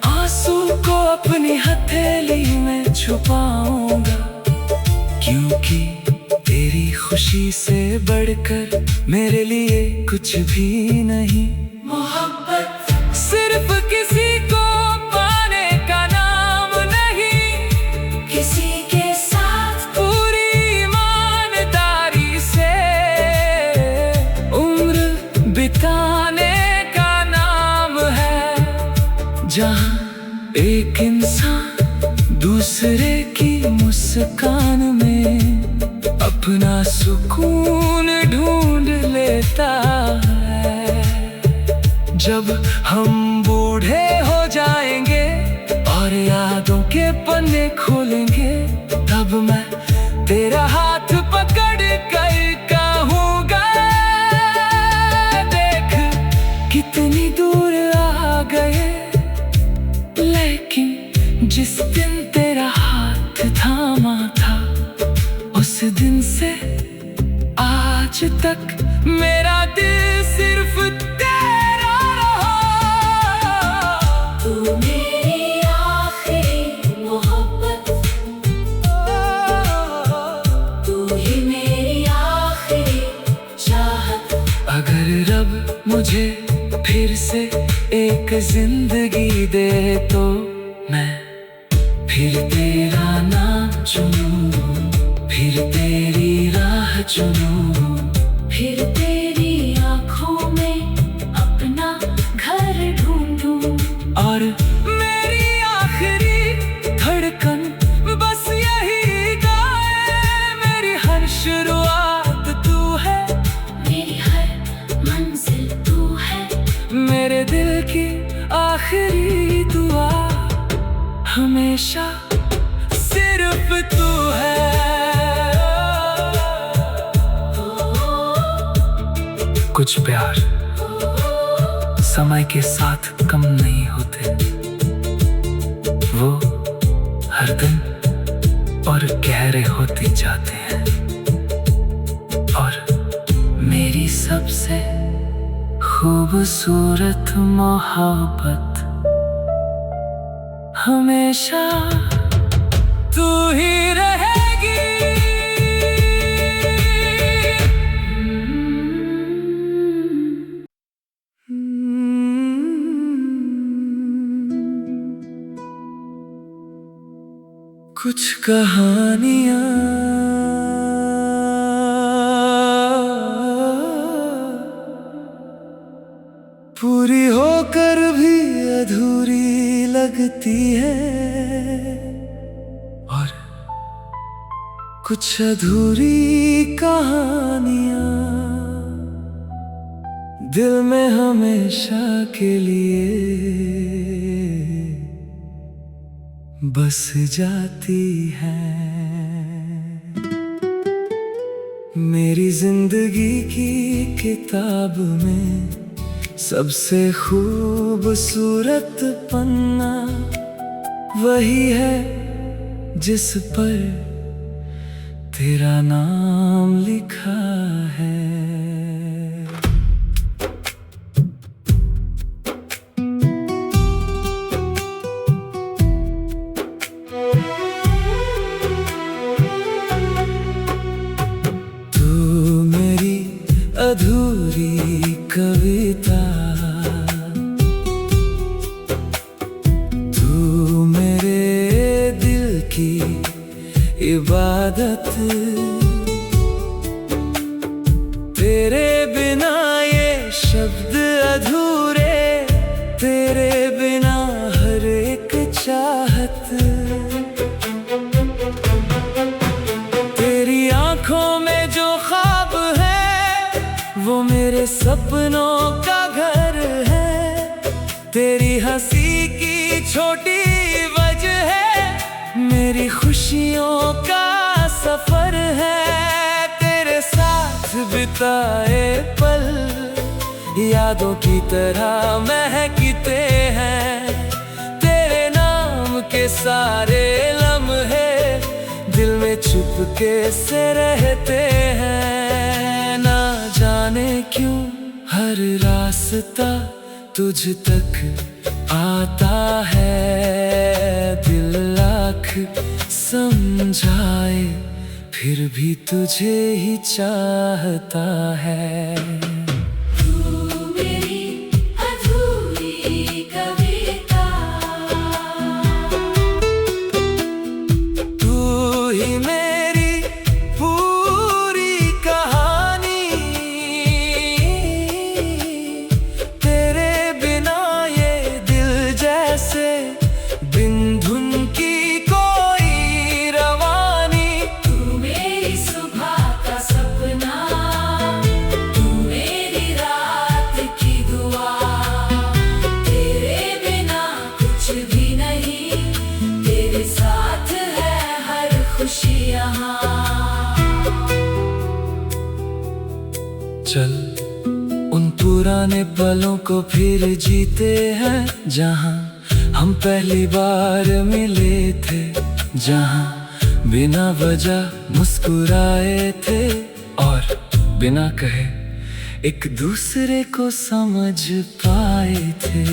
आंसू को अपनी हथेली में छुपाऊंगा। क्योंकि तेरी खुशी से बढ़कर मेरे लिए कुछ भी नहीं। मोहब्बत सिर्फ किसी को पाने का नाम नहीं, किसी के साथ दूसरे की मुस्कान में अपना सुकून ढूंढ लेता है। जब हम बूढ़े हो जाएंगे और यादों के पन्ने खोलेंगे, तब मैं तेरा हाथ पकड़ कर कहूँगा, देख कितनी दूर आ गए। लेकिन जिस दिन तेरा हाथ थामा था, उस दिन से आज तक मेरा दिल सिर्फ तेरा रहा। तू मेरी आखिरी मोहब्बत, तू ही मेरी आखिरी चाहत। अगर रब मुझे फिर से एक जिंदगी दे तो मैं फिर तेरा नाम चुनूं, फिर तेरी राह चुनूं, फिर तेरी आँखों में अपना घर ढूंढूं। और मेरी आखिरी धड़कन बस यही गाए, मेरी हर शुरुआत तू है, मेरी हर मंजिल तू है। मेरे दिल की आखिरी दुआ हमेशा सिर्फ तू है। कुछ प्यार समय के साथ कम नहीं होते, वो हर दिन और गहरे होते जाते हैं। और मेरी सबसे खूबसूरत मोहब्बत हमेशा तू ही रहेगी। कुछ कहानियाँ पूरी होकर भी अधूरी लगती है, और कुछ अधूरी कहानियाँ दिल में हमेशा के लिए बस जाती है। मेरी जिंदगी की किताब में सबसे खूबसूरत पन्ना वही है जिस पर तेरा नाम लिखा है। तू मेरी अधूरी कविता, तू मेरे दिल की इबादत, तेरे बिना ये शब्द अधूरे, तेरे बिना हर एक चाहत। तेरी आंखों में जो ख्वाब है वो मेरे सपनों का घर है, तेरी हंसी की छोटी वजह है मेरी खुशियों का सफर है। तेरे साथ बिताए पल यादों की तरह महकते हैं, तेरे नाम के सारे लम्हे दिल में चुपके से रहते हैं। ना जाने क्यों हर रास्ता तुझ तक आता है, दिल लाख समझाए फिर भी तुझे ही चाहता है। तू मेरी अधूरी कविता, तू ही मेरी पूरी कहानी, तेरे बिना ये दिल जैसे बिन धुन की कोई खुशियाँ। चल उन पुराने पलों को फिर जीते हैं, जहाँ हम पहली बार मिले थे, जहाँ बिना वजह मुस्कुराए थे और बिना कहे एक दूसरे को समझ पाए थे।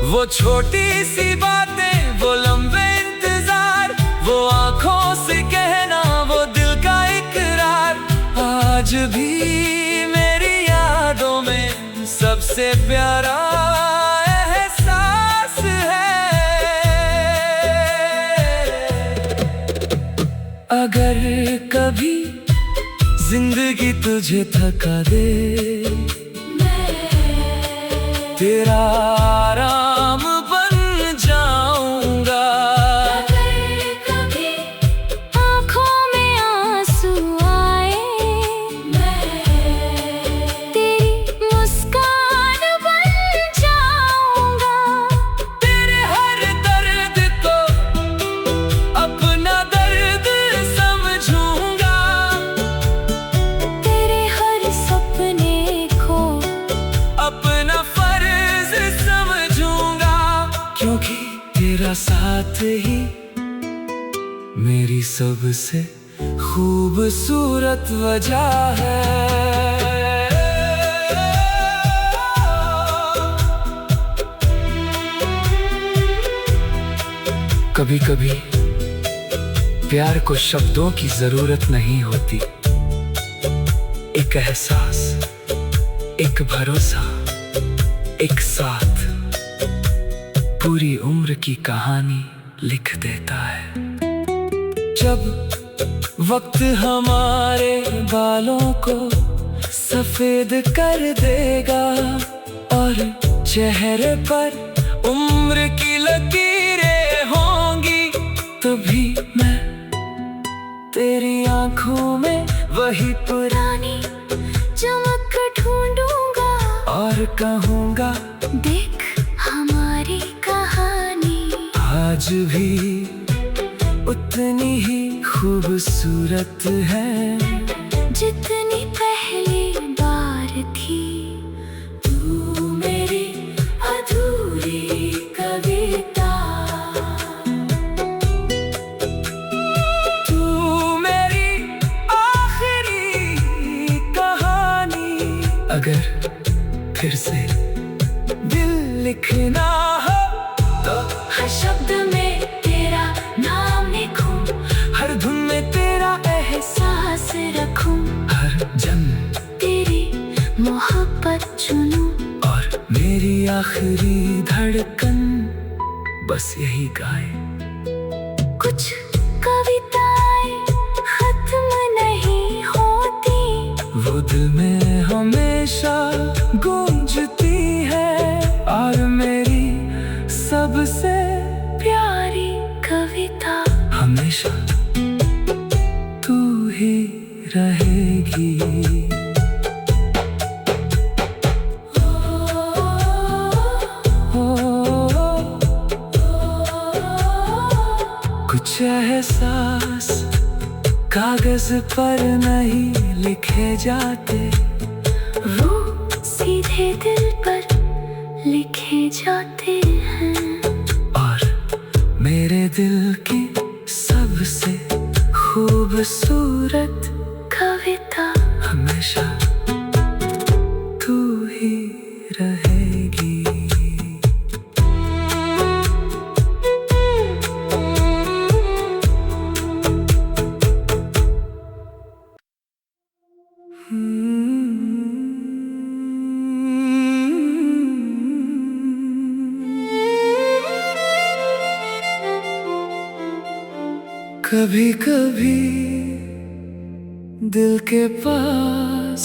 वो छोटी सी बातें, वो लंबे इंतजार, वो आंखों से कहना, वो दिल का इकरार, आज भी मेरी यादों में सबसे प्यारा एहसास है। अगर कभी जिंदगी तुझे थका दे, तेरा आराम बन जाऊंगा। अगर कभी आँखों में आंसू आए, मैं तेरी मुस्कान बन जाऊंगा। तेरे हर दर्द को अपना दर्द समझूंगा, तेरे हर सपने को अपना फर्ज समझूंगा, क्योंकि तेरा साथ ही मेरी सबसे खूबसूरत वजह है। कभी कभी प्यार को शब्दों की जरूरत नहीं होती, एक एहसास, एक भरोसा, एक साथ पूरी उम्र की कहानी लिख देता है। जब वक्त हमारे बालों को सफेद कर देगा और चेहरे पर उम्र की लकीरें होंगी, तभी मैं तेरी आंखों में वही पुरानी चमक ढूंढूंगा और कहूँगा, देख हमारी कहानी आज भी उतनी ही खूबसूरत है जितनी पहली बार थी। तू मेरी अधूरी कविता, तू मेरी आखिरी कहानी। अगर फिर से दिल लिखना हो तो हर शब्द में तेरा नाम लिखूं, हर धुन में तेरा एहसास रखूं, हर जन्म तेरी मोहब्बत चुनूं। और मेरी आखिरी धड़कन बस यही गाए। कुछ कविताएं खत्म नहीं होती, वो दिल में हमेशा गूंजती है, और मेरी सबसे प्यारी कविता हमेशा तू ही रहेगी। कुछ एहसास कागज पर नहीं लिखे जाते, वो सीधे दिल पर लिखे जाते हैं। और मेरे दिल की सबसे खूबसूरत कविता हमेशा तू ही रहेगी। कभी कभी दिल के पास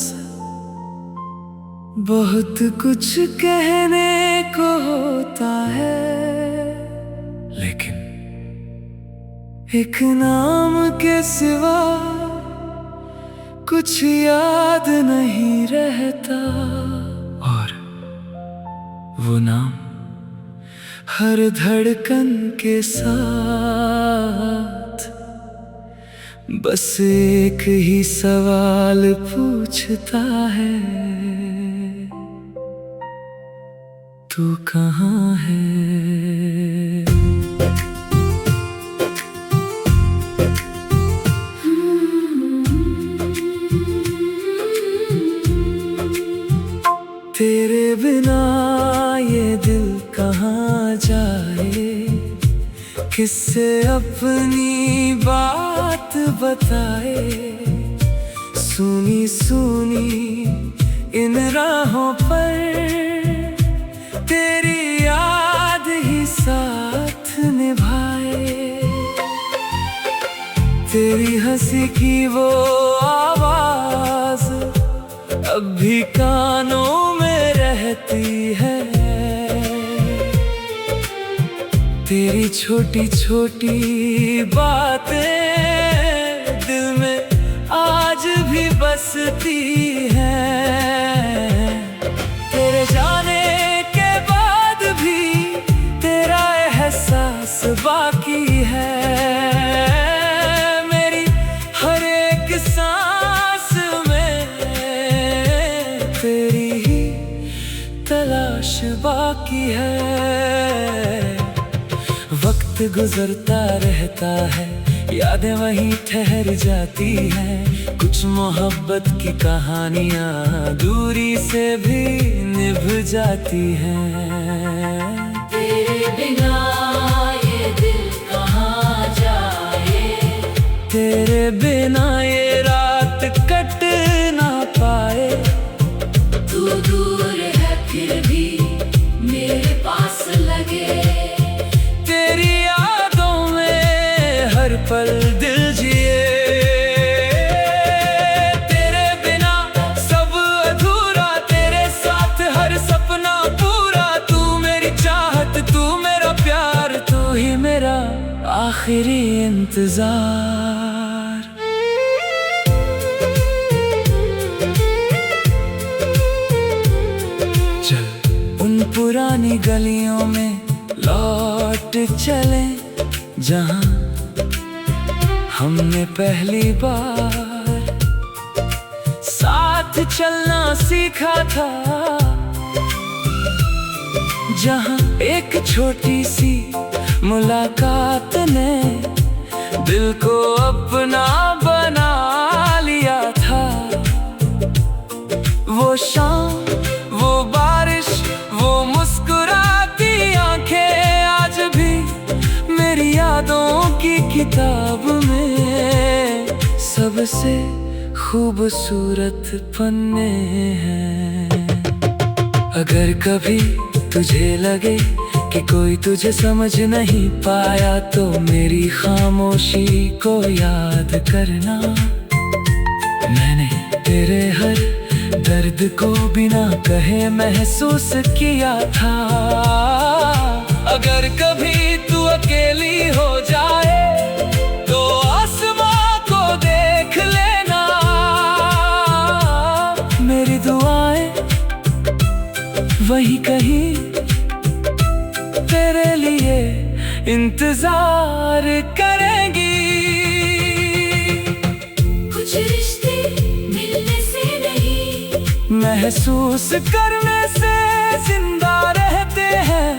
बहुत कुछ कहने को होता है, लेकिन एक नाम के सिवा कुछ याद नहीं रहता। और वो नाम हर धड़कन के साथ बस एक ही सवाल पूछता है, तू कहाँ है? तेरे बिना ये दिल कहाँ जाए, किससे अपनी बात बताए। सुनी सुनी इन राहों पर तेरी याद ही साथ निभाए। तेरी हंसी की वो आवाज अब भी कानों में रहती है। तेरी छोटी छोटी बातें दिल में आज भी बसती हैं। तेरे जाने के बाद भी तेरा एहसास बाकी है। मेरी हर एक सांस में तेरी ही तलाश बाकी है। वक्त गुजरता रहता है, यादें वहीं ठहर जाती हैं। कुछ मोहब्बत की कहानियां दूरी से भी निभ जाती हैं। तेरे बिना ये दिल कहाँ जाए, तेरे बिना ये रात कट ना पाए। तू दूर है फिर भी मेरे पास लगे। तेरी यादों में हर पल दिल जिए। तेरे बिना सब अधूरा, तेरे साथ हर सपना पूरा। तू मेरी चाहत, तू मेरा प्यार, तू ही मेरा आखिरी इंतजार। चल उन पुरानी गलियों में लौट चले, जहां हमने पहली बार साथ चलना सीखा था। जहां एक छोटी सी मुलाकात ने दिल को अपना बना लिया था। वो शाम, वो बारिश, वो मुस्कुराती आंखें आज भी मेरी यादों की किताब में सबसे खूबसूरत पन्ने हैं। अगर कभी तुझे लगे कि कोई तुझे समझ नहीं पाया, तो मेरी खामोशी को याद करना। मैंने तेरे हर दर्द को बिना कहे महसूस किया था। अगर कभी तू अकेली हो जाए तो आसमां को देख लेना। मेरी दुआएं वहीं कहीं तेरे लिए इंतजार करेंगी। कुछ रिश्ते मिलने से नहीं, महसूस करने से जिंदा रहते हैं।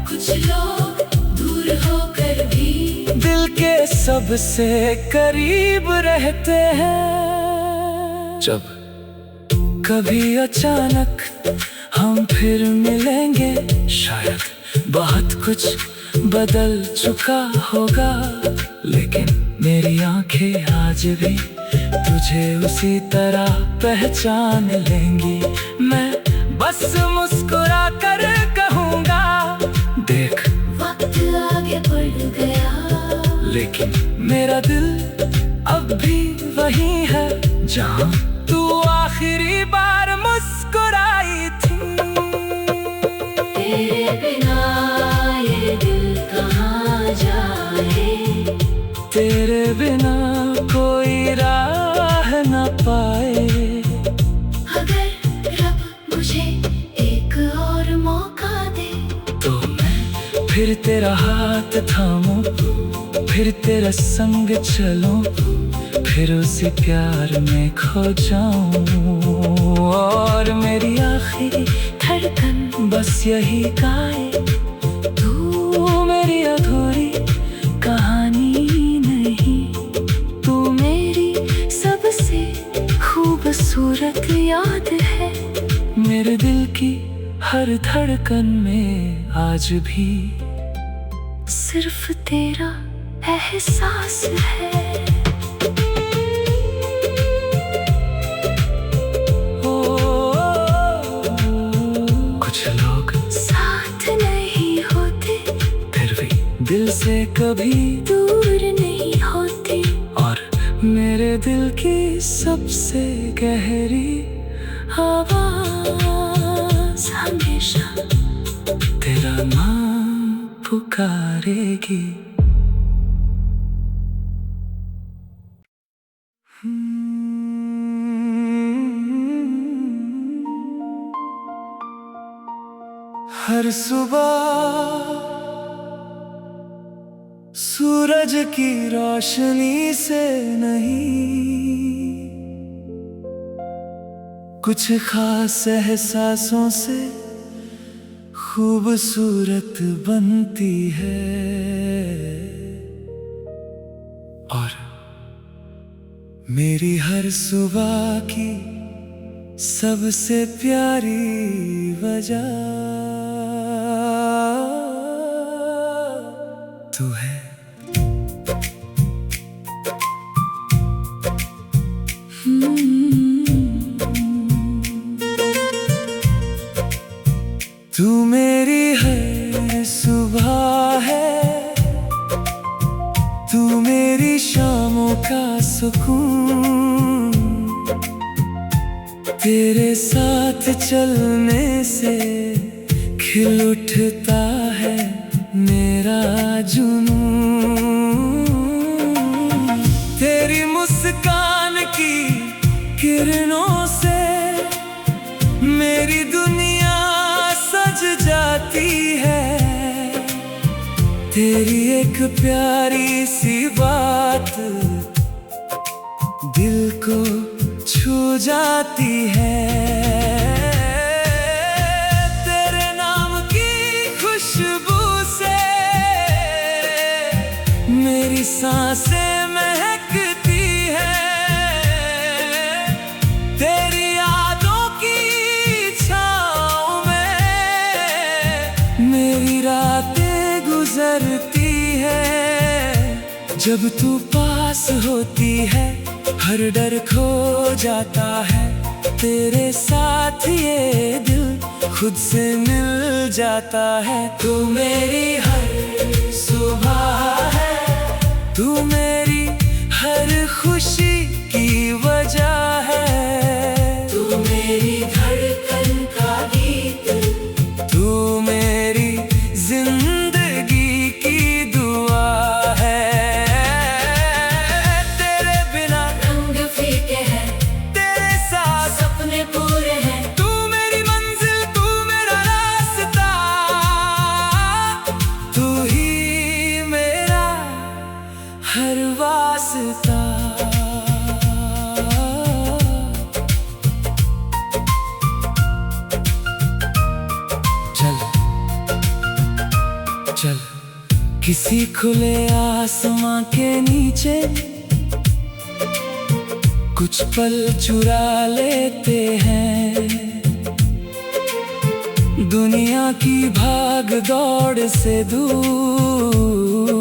कुछ लोग दूर होकर भी दिल के सबसे करीब रहते हैं। जब कभी अचानक हम फिर मिलेंगे, शायद बहुत कुछ बदल चुका होगा, लेकिन मेरी आंखें आज भी तुझे उसी तरह पहचान लेंगी। मैं बस मुस्कुरा कर कहूँगा, देख वक्त आगे बढ़ गया, लेकिन मेरा दिल अब भी वही है जहाँ तू आखिरी बार मुस्कुराई थी। तेरे बिना ये दिल कहाँ जाए, तेरे बिना कोई राह न पाए। अगर रब मुझे एक और मौका दे, तो मैं फिर तेरा हाथ थामूं, फिर तेरा संग चलूं। फिर उसी प्यार में खो जाऊं और मेरी आखिरी धड़कन बस यही गाए, तू मेरी अधूरी कहानी नहीं, तू मेरी सबसे खूबसूरत याद है। मेरे दिल की हर धड़कन में आज भी सिर्फ तेरा एहसास है। कुछ लोग साथ नहीं होते फिर भी दिल से कभी दूर नहीं होते, और मेरे दिल की सबसे गहरी आवाज हमेशा तेरा नाम पुकारेगी। हर सुबह सूरज की रोशनी से नहीं, कुछ खास एहसासों से खूबसूरत बनती है। और मेरी हर सुबह की सबसे प्यारी वजह तू है। तू मेरी हर सुबह है, तू मेरी शामों का सुकून, तेरे साथ चलने से खिल उठता है मेरा जुनून। तेरी मुस्कान की किरणों से मेरी दुनिया सज जाती है, तेरी एक प्यारी सी बात दिल को छू जाती है। तेरे नाम की खुशबू से मेरी सांसें महकती है, तेरी यादों की छाँव में मेरी रातें गुजरती है। जब तू पास होती है हर डर खो जाता है, तेरे साथ ये दिल खुद से मिल जाता है। तू मेरी हर सुबह है, तू मेरी हर खुशी की वजह है, तू मेरी धड़कन का गीत, तू मेरी जिंदगी की दुआ है। तेरे बिना रंग फीके हैं, तेरे साथ सपने पूरे हैं, तू मेरी मंजिल, तू मेरा रास्ता, तू ही मेरा हर वास्ता। चल चल किसी खुले आसमां के नीचे कुछ पल चुरा लेते हैं, दुनिया की भाग दौड़ से दूर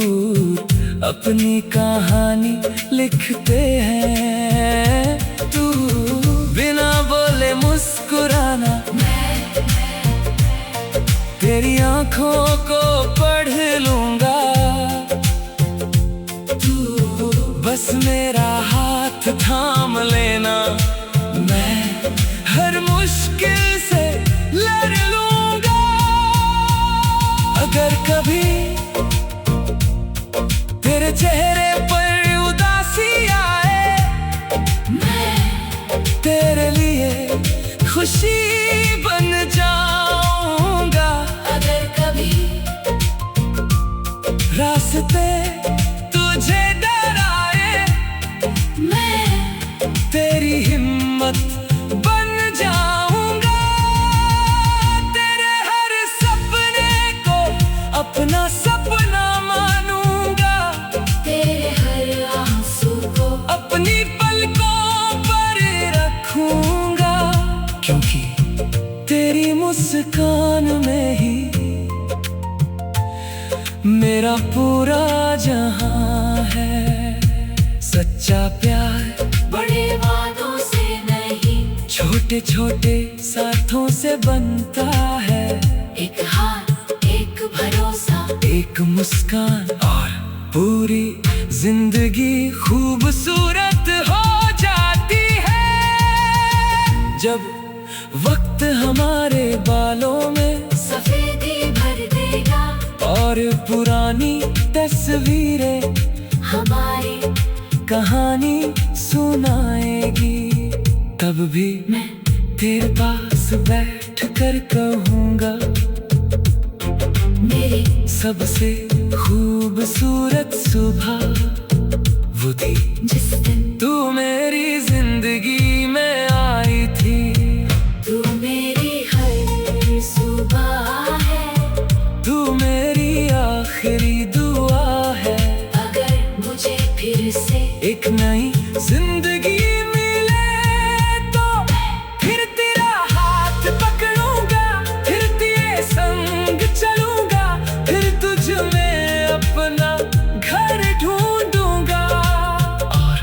अपनी कहानी लिखते हैं। तू बिना बोले मुस्कुराना, तेरी आंखों को पढ़ लूंगा, तू बस मेरा हाथ थाम लेना, मैं हर मुश्किल से लड़ लूंगा। अगर कभी तेरे चेहरे पर उदासी आए, मैं तेरे लिए खुशी बन जाऊंगा। अगर कभी रास्ते तुझे डराए, मैं मुस्कान में ही मेरा पूरा जहां है। सच्चा प्यार बड़े वादों से नहीं, छोटे छोटे साथों से बनता है। एक हाथ, एक भरोसा, एक मुस्कान और पूरी जिंदगी खूबसूरत हो जाती है। जब वक्त हमारे बालों में सफेदी भर देगा और पुरानी तस्वीरें हमारी कहानी सुनाएगी, तब भी मैं तेरे पास बैठ कर कहूँगा, मेरी सबसे खूबसूरत सुबह वो थी जिस दिन तू मेरी जिंदगी में आई थी। तू मेरी हर सुबह है, तू मेरी आखिरी दुआ है। अगर मुझे फिर से एक नई जिंदगी मिले तो फिर तेरा हाथ पकड़ूंगा, फिर तेरे संग चलूंगा, फिर तुझ में अपना घर ढूंढूंगा। और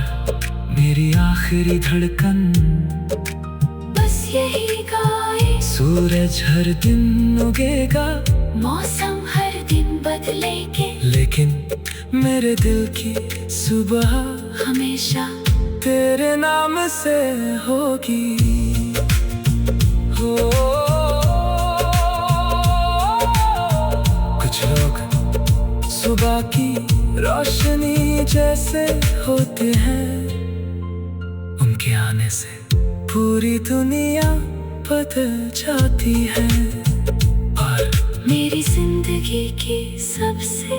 मेरी आखिरी धड़कन बस यही गाए। सूरज हर दिन उगेगा, मौसम हर दिन बदलेंगे, लेकिन मेरे दिल की सुबह हमेशा तेरे नाम से होगी। हो कुछ लोग सुबह की रोशनी जैसे होते हैं, उनके आने से पूरी दुनिया बदल जाती है। और मेरी जिंदगी की सबसे